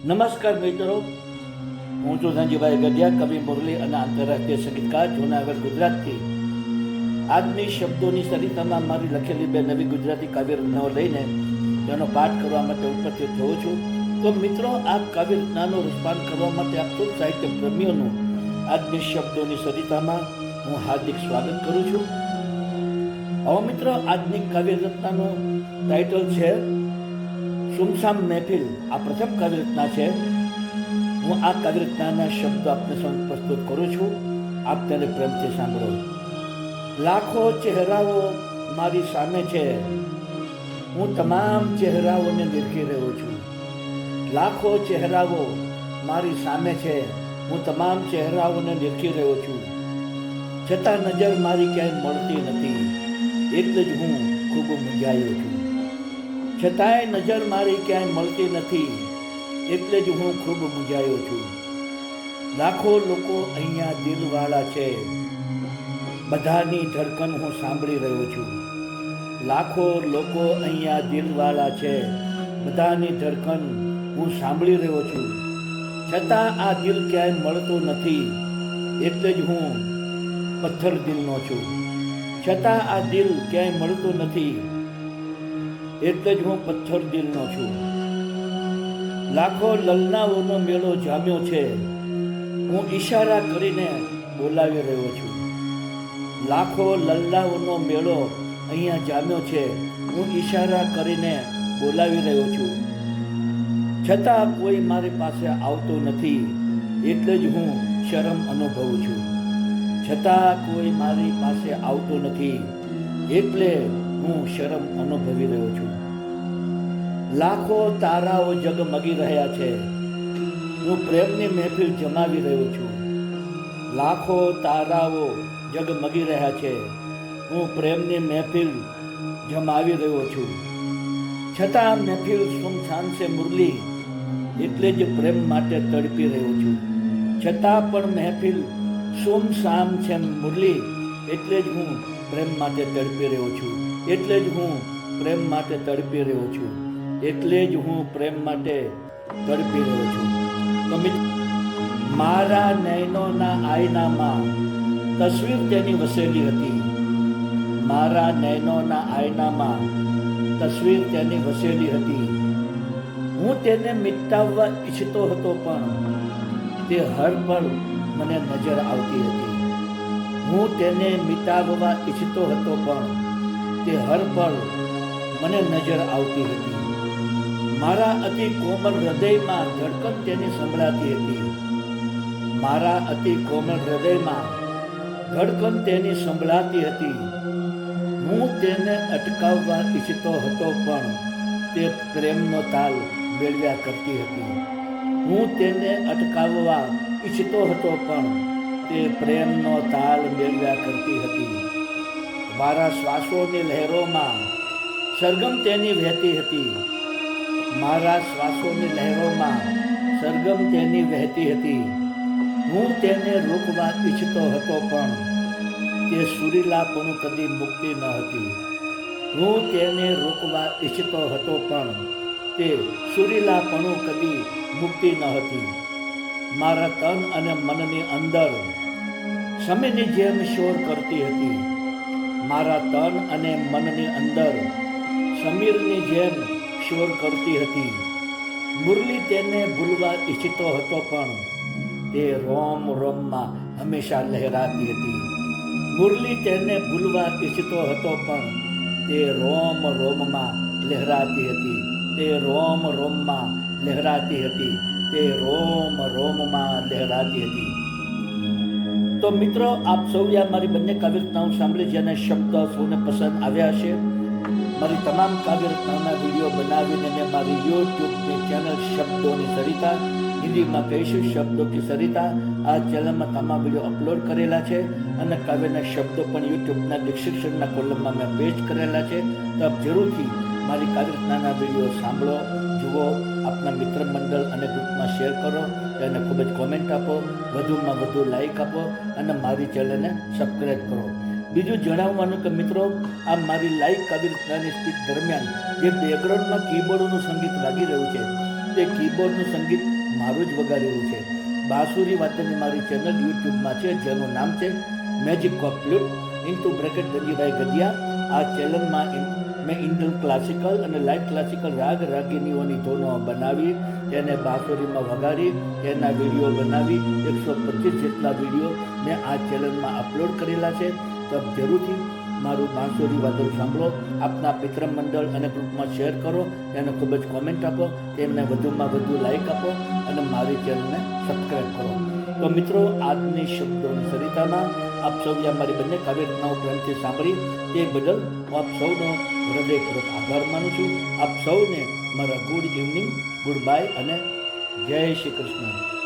નમસ્કાર મિત્રો, હું છું સંજીભાઈ ગઢિયા, કવિ મુરલી અને આંતરરાષ્ટ્રીય સંગીતકાર જૂનાગઢ ગુજરાતથી. આજની શબ્દોની સરિતામાં મારી લખેલી બે નવી ગુજરાતી કાવ્ય રચનાઓ લઈને તેનો પાઠ કરવા માટે ઉપસ્થિત થયો છું. તો મિત્રો, આ કાવ્ય રચનાનું રસપાન કરવા માટે આપ સૌ સાહિત્ય પ્રેમીઓનું આજની શબ્દોની સરિતામાં હું હાર્દિક સ્વાગત કરું છું. હવે મિત્રો, આજની કાવ્ય રચનાનું ટાઇટલ છે સુમસામ મહેફિલ. આ પ્રથમ કાવ્ય રચના છે. હું આ કાવ્ય રચનાના શબ્દો આપને સમક્ષ પ્રસ્તુત કરું છું. આપ તેને પ્રેમથી સાંભળો. લાખો ચહેરાઓ મારી સામે છે, હું તમામ ચહેરાઓને નિરખી રહ્યો છું. લાખો ચહેરાઓ મારી સામે છે, હું તમામ ચહેરાઓને નિરખી રહ્યો છું. છતાં નજર મારી ક્યાંય મળતી નથી, એટલે જ હું ખૂબ મૂંઝાયો છું. છતાંય નજર મારી ક્યાંય મળતી નથી, એટલે જ હું ખૂબ મૂંઝાયો છું. લાખો લોકો અહીંયા દિલવાળા છે, બધાની ધડકન હું સાંભળી રહ્યો છું. લાખો લોકો અહીંયા દિલવાળા છે, બધાની ધડકન હું સાંભળી રહ્યો છું. છતાં આ દિલ ક્યાંય મળતું નથી, એટલે જ હું પથ્થર દિલનો છું. છતાં આ દિલ ક્યાંય મળતું નથી, એટલે જ હું પથ્થર દિલનો છું. લાખો લલનાઓનો મેળો જામ્યો છે, હું ઈશારા કરીને બોલાવી રહ્યો છું. લાખો લલનાઓનો મેળો અહીંયા જામ્યો છે, હું ઈશારા કરીને બોલાવી રહ્યો છું. છતાં કોઈ મારી પાસે આવતું નથી, એટલે જ હું શરમ અનુભવું છું. છતાં કોઈ મારી પાસે આવતું નથી, એટલે હું શરમ અનુભવી રહ્યો છું. લાખો તારાઓ જગમગી રહ્યા છે, હું પ્રેમની મહેફિલ જમાવી રહ્યો છું. લાખો તારાઓ જગમગી રહ્યા છે, હું પ્રેમની મહેફિલ જમાવી રહ્યો છું. છતાં મહેફિલ સુમસામ છે મુરલી, એટલે જ પ્રેમ માટે તડપી રહ્યો છું. છતાં પણ મહેફિલ સુમસામ છે મુરલી, એટલે જ હું પ્રેમ માટે તડપી રહ્યો છું. એટલે જ હું પ્રેમ માટે તડપી રહ્યો છું. એટલે જ હું પ્રેમ માટે તડપી રહ્યો છું. તો મારા નયનોના આયનામાં તસવીર તેની વસેલી હતી. મારા નયનોના આયનામાં તસવીર તેની વસેલી હતી. હું તેને મિટાવવા ઈચ્છતો હતો, પણ તે હર પળ મને નજર આવતી હતી. હું તેને મિટાવવા ઈચ્છતો હતો, પણ તે હર પળ મને નજર આવતી હતી. મારા અતિ કોમળ હૃદયમાં ધડકન તેની સંભળાતી હતી. મારા અતિ કોમળ હૃદયમાં ધડકન તેની સંભળાતી હતી. હું તેને અટકાવવા ઈચ્છતો હતો, પણ તે પ્રેમનો તાલ મેળવ્યા કરતી હતી. હું તેને અટકાવવા ઈચ્છતો હતો, પણ તે પ્રેમનો તાલ મેળવ્યા કરતી હતી. મારા શ્વાસોની લહેરોમાં સરગમ તેની વહેતી હતી. મારા શ્વાસોની લહેરોમાં સરગમ તેની વહેતી હતી. હું તેને રોકવા ઈચ્છતો હતો, પણ તે સુરીલાપણું કદી મુક્તિ ન હતી. હું તેને રોકવા ઈચ્છતો હતો, પણ તે સુરીલાપણું કદી મુક્તિ ન હતી. મારા તન અને મનની અંદર સમયની જેમ શોર કરતી હતી. મારા તન અને મનની અંદર સમીરની જેમ શોર કરતી હતી. મુરલી તેને ભૂલવા ઈચ્છતો હતો, પણ તે રોમ રોમમાં હંમેશા લહેરાતી હતી. મુરલી તેને ભૂલવા ઈચ્છતો હતો, પણ તે રોમ રોમમાં લહેરાતી હતી. તે રોમ રોમમાં લહેરાતી હતી. તે રોમ રોમમાં લહેરાતી હતી. તો મિત્રો, આપ સૌએ મારી બંને કાવ્ય રચનાઓ સાંભળી, જેના શબ્દ સૌને પસંદ આવ્યા હશે. મારી તમામ કાવ્ય રચનાઓના વિડીયો બનાવીને મેં મારી યુટ્યુબની ચેનલ શબ્દોની સરિતા, હિન્દીમાં કહીશું શબ્દો કી સરિતા, આ ચેનલમાં તમામ વિડીયો અપલોડ કરેલા છે. અને કાવ્યના શબ્દો પણ યુટ્યુબના ડિસ્ક્રિપ્શનના કોલમમાં મેં પેસ્ટ કરેલા છે. તો આપ જરૂરથી મારી કાવ્ય રચનાના વિડીયો સાંભળો, જુઓ, આપના મિત્ર મંડળ અને ગ્રુપમાં શેર કરો, તેને ખૂબ જ કોમેન્ટ આપો, વધુમાં વધુ લાઈક આપો અને મારી ચેનલને સબસ્ક્રાઈબ કરો. બીજું જણાવવાનું કે મિત્રો, આ મારી લાઈવ કાવ્ય રચનાની સ્પીચ દરમિયાન જે બેકગ્રાઉન્ડમાં કીબોર્ડનું સંગીત વાગી રહ્યું છે, તે કીબોર્ડનું સંગીત મારું જ વગાડેલું છે. બાંસુરી વાદનની મારી ચેનલ યુટ્યુબમાં છે, જેનું નામ છે magic of flute into bracket Dhanjibhai Gadhiya. આ ચેનલમાં મેં ઇન્ડિયન ક્લાસિકલ અને લાઇટ ક્લાસિકલ રાગ રાગિનીઓની ધૂનો બનાવી, તેને બાંસુરીમાં વગાડી, તેના વિડીયો બનાવી 125 જેટલા વિડીયો મેં આ ચેનલમાં અપલોડ કરેલા છે. તો જરૂરથી મારું બાંસુરી વાદન સાંભળો, આપના મિત્ર મંડળ અને ગ્રુપમાં શેર કરો, તેને ખૂબ જ કોમેન્ટ આપો, તેમને વધુમાં વધુ લાઈક આપો અને મારી ચેનલને સબસ્ક્રાઈબ કરો. તો મિત્રો, આજની શબ્દોની સરિતામાં આપ સૌએ મારી બંને કાવ્યરચનાઓ પ્રેમથી સાંભળી તે બદલ આપ સૌનો હૃદયપૂર્વક આભાર માનું છું. આપ સૌને મારા ગુડ ઇવનિંગ, ગુડ બાય અને જય શ્રી કૃષ્ણ.